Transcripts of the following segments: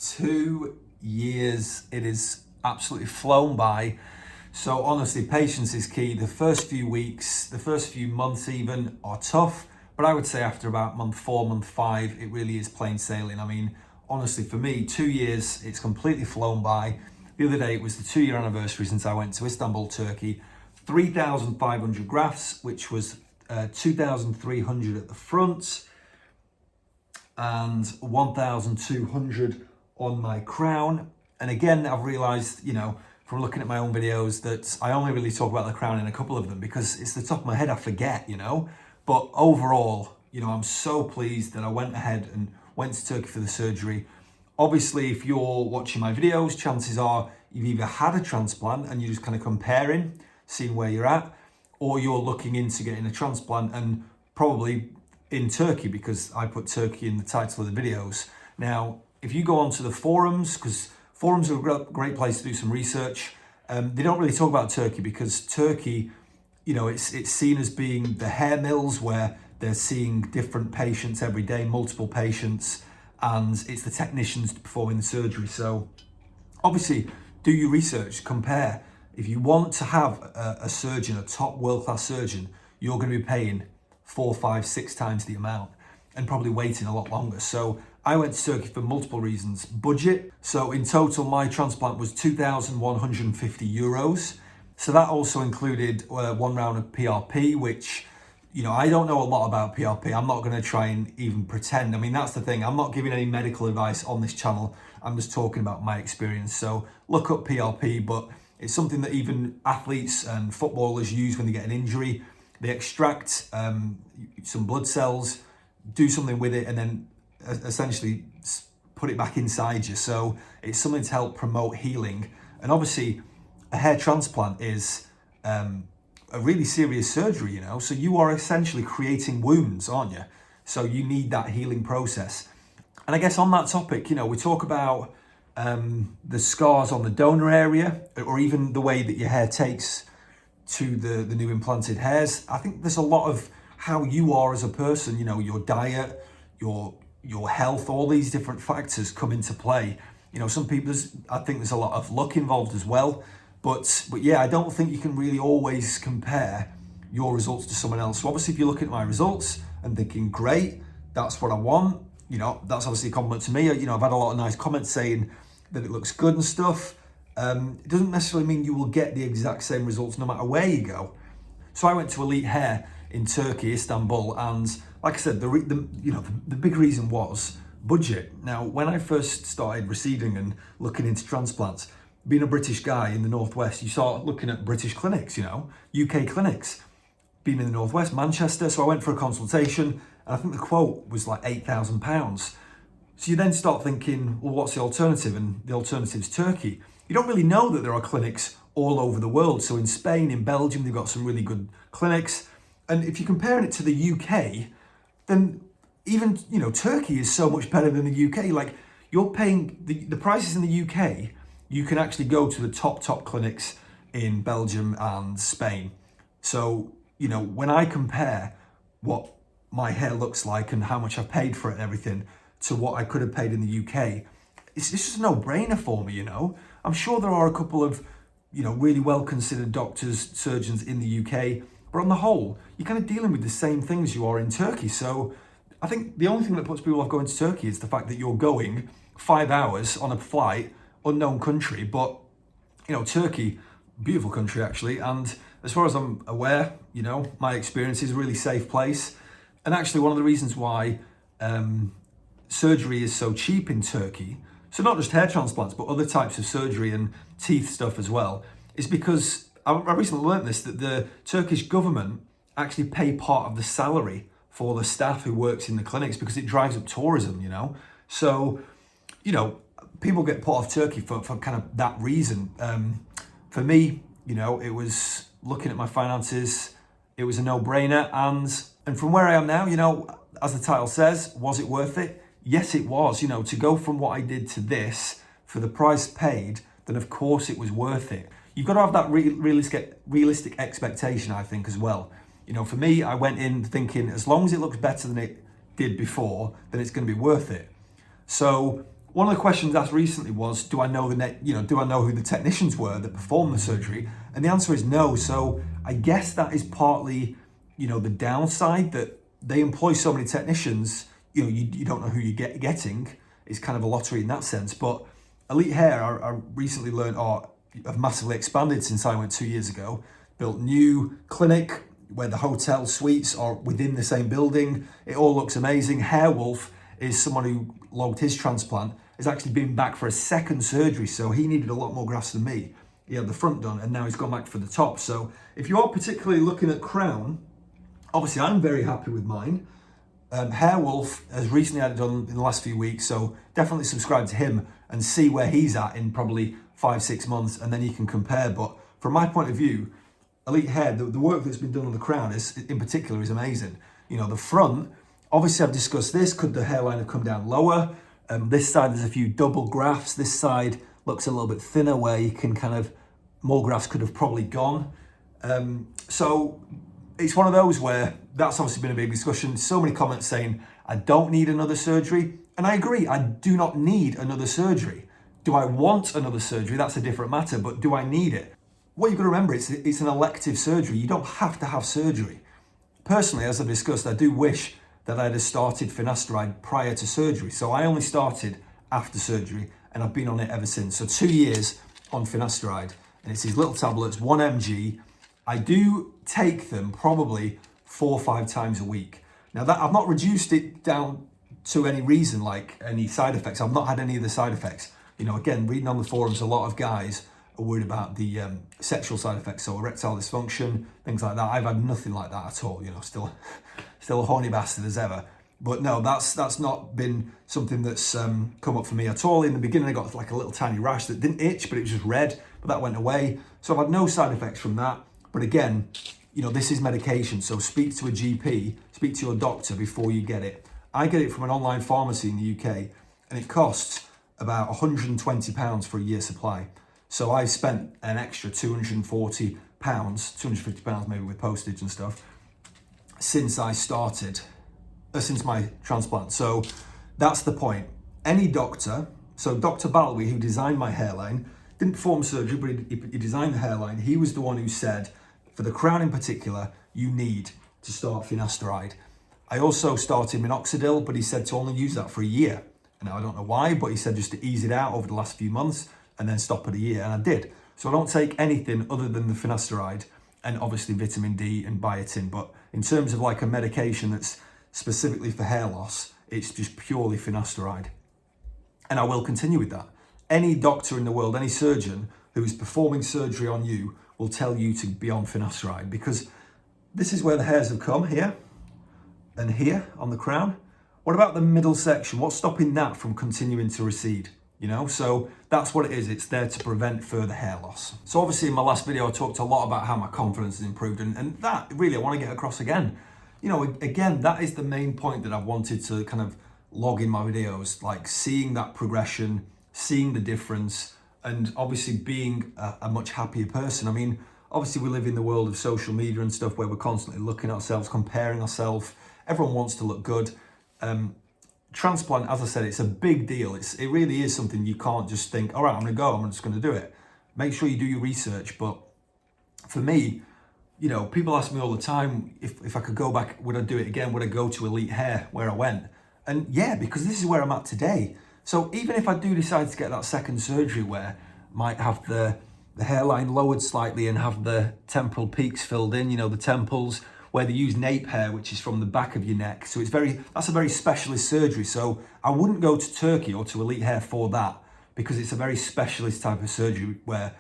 2 years, it is absolutely flown by. So honestly, patience is key. The first few weeks, the first few months even are tough, but I would say after about month 4, month 5, it really is plain sailing. I mean, honestly, for me, 2 years, it's completely flown by. The other day, it was the 2-year anniversary since I went to Istanbul, Turkey. 3,500 grafts, which was 2,300 at the front and 1,200 on my crown. And again, I've realized, from looking at my own videos that I only really talk about the crown in a couple of them because it's the top of my head, I forget, But overall, I'm so pleased that I went ahead and went to Turkey for the surgery. Obviously, if you're watching my videos, chances are you've either had a transplant and you're just kind of comparing, seeing where you're at, or you're looking into getting a transplant and probably in Turkey because I put Turkey in the title of the videos. Now, if you go onto the forums, because forums are a great place to do some research, they don't really talk about Turkey because Turkey, it's seen as being the hair mills where they're seeing different patients every day, multiple patients, and it's the technicians performing the surgery. So obviously, do your research, compare. If you want to have a surgeon, a top world-class surgeon, you're going to be paying 4, 5, 6 times the amount and probably waiting a lot longer. So I went to Turkey for multiple reasons. Budget. So in total, my transplant was 2,150 euros. So that also included 1 round of PRP, which, I don't know a lot about PRP. I'm not going to try and even pretend. I mean, that's the thing. I'm not giving any medical advice on this channel. I'm just talking about my experience. So look up PRP, but it's something that even athletes and footballers use when they get an injury. They extract some blood cells, do something with it, and then essentially put it back inside you. So it's something to help promote healing. And obviously, a hair transplant is a really serious surgery, So you are essentially creating wounds, aren't you? So you need that healing process. And I guess on that topic, we talk about the scars on the donor area, or even the way that your hair takes to the new implanted hairs. I think there's a lot of how you are as a person, your diet, your health, all these different factors come into play. Some people, I think there's a lot of luck involved as well. But yeah, I don't think you can really always compare your results to someone else. So obviously, if you're looking at my results and thinking, great, that's what I want, that's obviously a compliment to me. I've had a lot of nice comments saying that it looks good and stuff. It doesn't necessarily mean you will get the exact same results no matter where you go. So I went to Elite Hair in Turkey, Istanbul, and like I said, the big reason was budget. Now, when I first started receding and looking into transplants, being a British guy in the Northwest, you start looking at British clinics, UK clinics. Being in the Northwest, Manchester, so I went for a consultation, and I think the quote was like £8,000. So you then start thinking, well, what's the alternative? And the alternative is Turkey. You don't really know that there are clinics all over the world. So in Spain, in Belgium, they've got some really good clinics. And if you're comparing it to the UK, then even, Turkey is so much better than the UK. Like, you're paying the prices in the UK, you can actually go to the top clinics in Belgium and Spain. So, when I compare what my hair looks like and how much I've paid for it and everything to what I could have paid in the UK, it's just a no-brainer for me, I'm sure there are a couple of, really well-considered doctors, surgeons in the UK, but on the whole, you're kind of dealing with the same things you are in Turkey. So I think the only thing that puts people off going to Turkey is the fact that you're going 5 hours on a flight, unknown country, but, Turkey, beautiful country actually, and as far as I'm aware, my experience is a really safe place. And actually one of the reasons why surgery is so cheap in Turkey, so not just hair transplants, but other types of surgery and teeth stuff as well, is because I recently learned this, that the Turkish government actually pay part of the salary for the staff who works in the clinics because it drives up tourism, So, people get put off Turkey for kind of that reason. For me, it was looking at my finances, it was a no-brainer. And from where I am now, as the title says, was it worth it? Yes, it was. To go from what I did to this for the price paid, then of course it was worth it. You've got to have that realistic expectation, I think, as well. For me, I went in thinking as long as it looks better than it did before, then it's going to be worth it. So One of the questions asked recently was, do I know who the technicians were that performed the surgery? And the answer is no. So I guess that is partly, the downside, that they employ so many technicians, you don't know who you're getting. It's kind of a lottery in that sense. But Elite Hair, I recently learned, have massively expanded since I went 2 years ago. Built new clinic where the hotel suites are within the same building. It all looks amazing. HairWolf is someone who logged his transplant, has actually been back for a second surgery, so he needed a lot more grafts than me. He had the front done and now he's gone back for the top. So if you are particularly looking at crown, obviously I'm very happy with mine. HairWolf has recently had it done in the last few weeks, so definitely subscribe to him and see where he's at in probably 5-6 months, and then you can compare. But from my point of view, Elite Hair, the work that's been done on the crown in particular is amazing. The front, obviously I've discussed this, could the hairline have come down lower? This side there's a few double grafts. This side looks a little bit thinner where you can more grafts could have probably gone. So it's one of those where that's obviously been a big discussion. So many comments saying, I don't need another surgery. And I agree, I do not need another surgery. Do I want another surgery? That's a different matter, but do I need it? What you've got to remember, it's an elective surgery. You don't have to have surgery. Personally, as I've discussed, I do wish that I'd have started Finasteride prior to surgery. So I only started after surgery and I've been on it ever since. So 2 years on Finasteride, and it's these little tablets, 1 mg. I do take them probably 4 or 5 times a week. Now that I've not reduced it down to any reason, like any side effects. I've not had any of the side effects. Again, reading on the forums, a lot of guys are worried about the sexual side effects, so erectile dysfunction, things like that. I've had nothing like that at all. Still a horny bastard as ever. But no, that's not been something that's come up for me at all. In the beginning, I got like a little tiny rash that didn't itch, but it was just red, but that went away. So I've had no side effects from that. But again, this is medication, so speak to a GP, speak to your doctor before you get it. I get it from an online pharmacy in the UK, and it costs about £120 for a year's supply. So I spent an extra £240, £250 maybe with postage and stuff, since I started, since my transplant. So that's the point. Any doctor, so Dr. Balawi, who designed my hairline, didn't perform surgery, but he designed the hairline. He was the one who said, for the crown in particular, you need to start Finasteride. I also started minoxidil, but he said to only use that for a year. Now, I don't know why, but he said just to ease it out over the last few months and then stop at a year, and I did. So I don't take anything other than the Finasteride and obviously vitamin D and biotin. But in terms of like a medication that's specifically for hair loss, it's just purely Finasteride. And I will continue with that. Any doctor in the world, any surgeon who is performing surgery on you will tell you to be on Finasteride, because this is where the hairs have come, here and here on the crown. What about the middle section? What's stopping that from continuing to recede? So that's what it is. It's there to prevent further hair loss. So obviously in my last video, I talked a lot about how my confidence has improved, and that really I want to get across again. Again, that is the main point that I've wanted to kind of log in my videos, like seeing that progression, seeing the difference, and obviously being a much happier person. I mean, obviously we live in the world of social media and stuff where we're constantly looking at ourselves, comparing ourselves. Everyone wants to look good. Transplant, as I said, it's a big deal. It really is something you can't just think, all right, I'm just going to do it. Make sure you do your research. But for me, people ask me all the time, if I could go back, would I do it again? Would I go to Elite Hair where I went? And yeah, because this is where I'm at today. So even if I do decide to get that second surgery where I might have the hairline lowered slightly and have the temporal peaks filled in, the temples, where they use nape hair, which is from the back of your neck. So that's a very specialist surgery. So I wouldn't go to Turkey or to Elite Hair for that, because it's a very specialist type of surgery where,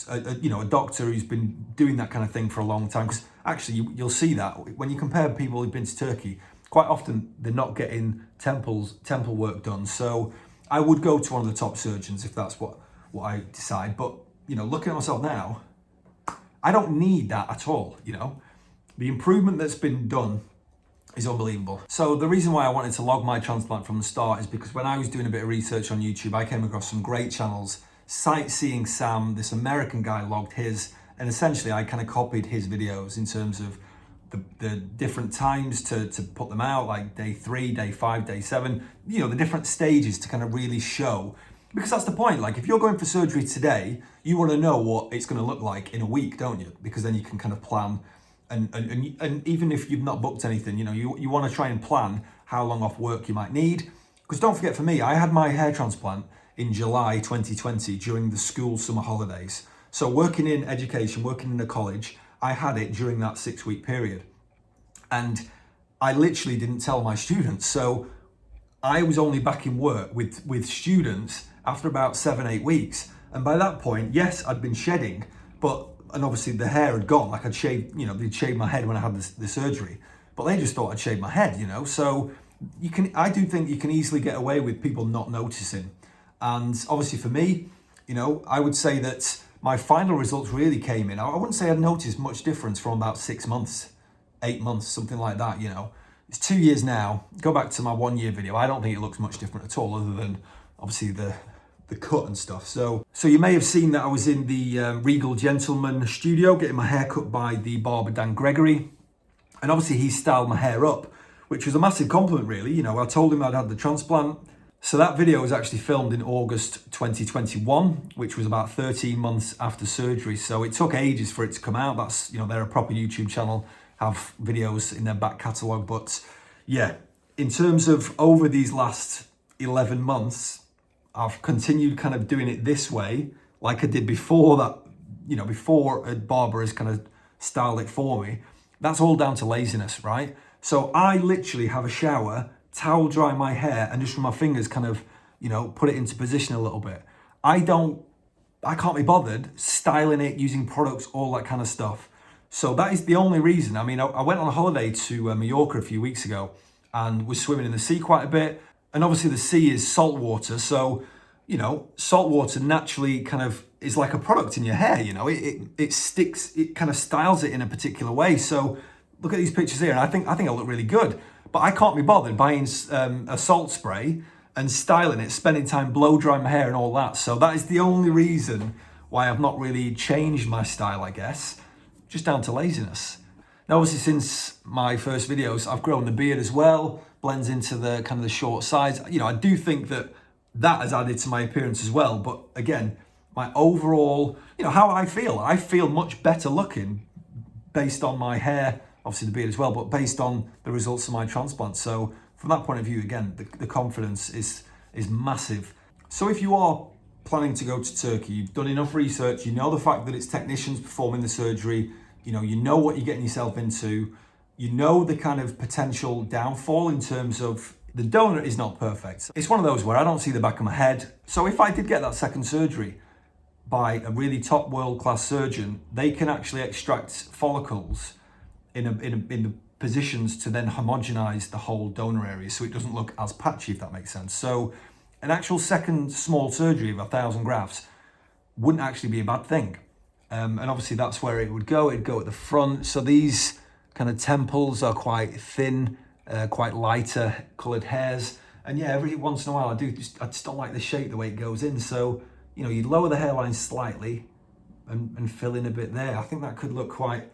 a doctor who's been doing that kind of thing for a long time. Because actually, you'll see that when you compare people who've been to Turkey, quite often they're not getting temple work done. So I would go to one of the top surgeons if that's what I decide. But, looking at myself now, I don't need that at all, The improvement that's been done is unbelievable. So the reason why I wanted to log my transplant from the start is because when I was doing a bit of research on YouTube, I came across some great channels. Sightseeing Sam, this American guy, logged his, and essentially I kind of copied his videos in terms of the different times to put them out, like day 3, day 5, day 7, you know, the different stages to kind of really show. Because that's the point, like if you're going for surgery today, you want to know what it's going to look like in a week, don't you? Because then you can kind of plan, and even if you've not booked anything, you know, you want to try and plan how long off work you might need. Because don't forget, for me, I had my hair transplant in July 2020 during the school summer holidays. So working in education, working in a college, I had it during that 6-week period. And I literally didn't tell my students. So I was only back in work with students after about 7-8 weeks. And by that point, yes, I'd been shedding, and obviously the hair had gone, like I'd shaved, you know, they'd shaved my head when I had the surgery, but they just thought I'd shaved my head, you know? So I do think you can easily get away with people not noticing. And obviously for me, you know, I would say that my final results really came in. I wouldn't say I'd noticed much difference from about 6 months, 8 months, something like that, you know. It's 2 years now. Go back to my 1-year video. I don't think it looks much different at all, other than obviously the cut and stuff. So you may have seen that I was in the Regal Gentleman studio getting my hair cut by the barber Dan Gregory. And obviously he styled my hair up, which was a massive compliment really. You know, I told him I'd had the transplant. So that video was actually filmed in August 2021, which was about 13 months after surgery. So it took ages for it to come out. That's, you know, they're a proper YouTube channel, have videos in their back catalogue. But yeah, in terms of over these last 11 months, I've continued kind of doing it this way, like I did before that, you know, before a barber has kind of styled it for me. That's all down to laziness, right? So I literally have a shower, towel dry my hair, and just with my fingers kind of, you know, put it into position a little bit. I can't be bothered styling it, using products, all that kind of stuff. So that is the only reason. I mean, I went on a holiday to Mallorca a few weeks ago and was swimming in the sea quite a bit. And obviously the sea is salt water. So, you know, salt water naturally kind of is like a product in your hair, you know, it sticks, it kind of styles it in a particular way. So look at these pictures here, and I think I look really good. But I can't be bothered buying a salt spray and styling it, spending time blow drying my hair and all that. So that is the only reason why I've not really changed my style, I guess, just down to laziness. Now, obviously, since my first videos, I've grown the beard as well, blends into the kind of the short sides. You know, I do think that has added to my appearance as well. But again, my overall, you know, how I feel much better looking based on my hair, obviously the beard as well, but based on the results of my transplant. So from that point of view, again, the confidence is massive. So if you are planning to go to Turkey, you've done enough research, you know the fact that it's technicians performing the surgery, you know what you're getting yourself into, you know the kind of potential downfall in terms of the donor is not perfect. It's one of those where I don't see the back of my head. So if I did get that second surgery by a really top world-class surgeon, they can actually extract follicles in the positions to then homogenize the whole donor area so it doesn't look as patchy, if that makes sense. So an actual second small surgery of 1,000 grafts wouldn't actually be a bad thing. And obviously that's where it would go. It'd go at the front. So these kind of temples are quite thin, quite lighter colored hairs. And yeah, every once in a while I just don't like the shape, the way it goes in. So, you know, you lower the hairline slightly and fill in a bit there. I think that could look quite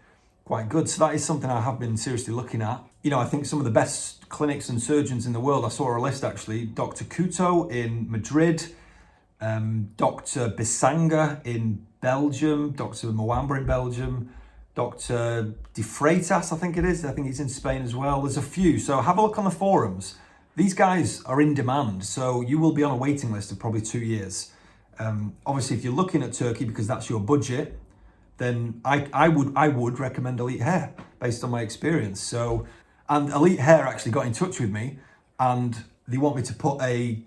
good. So that is something I have been seriously looking at. You know, I think some of the best clinics and surgeons in the world, I saw a list actually, Dr. Couto in Madrid, Dr. Bisanga in Belgium, Dr. Mwamba in Belgium, Dr. De Freitas, I think it is. I think he's in Spain as well. There's a few. So have a look on the forums. These guys are in demand. So you will be on a waiting list of probably 2 years. Obviously, if you're looking at Turkey because that's your budget, then I would recommend Elite Hair based on my experience. So, and Elite Hair actually got in touch with me, and they want me to put a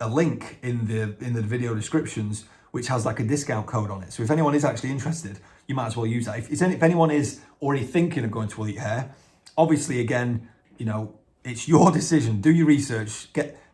link in the video descriptions, which has like a discount code on it. So if anyone is actually interested, you might as well use that. If anyone is already thinking of going to Elite Hair, obviously again, you know, it's your decision. Do your research.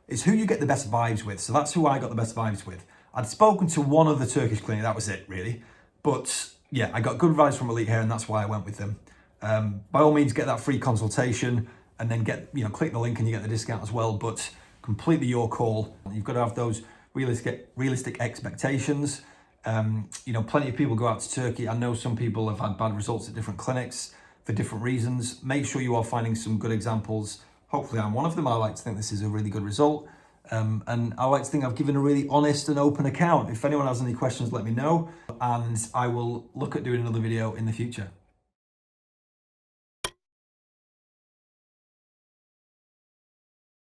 It's who you get the best vibes with. So that's who I got the best vibes with. I'd spoken to one of the Turkish clinic. That was it really, but yeah, I got good advice from Elite Hair, and that's why I went with them. By all means, get that free consultation, and then click the link and you get the discount as well. But completely your call. You've got to have those realistic expectations. You know, plenty of people go out to Turkey. I know some people have had bad results at different clinics, for different reasons. Make sure you are finding some good examples. Hopefully I'm one of them. I like to think this is a really good result. And I like to think I've given a really honest and open account. If anyone has any questions, let me know, and I will look at doing another video in the future.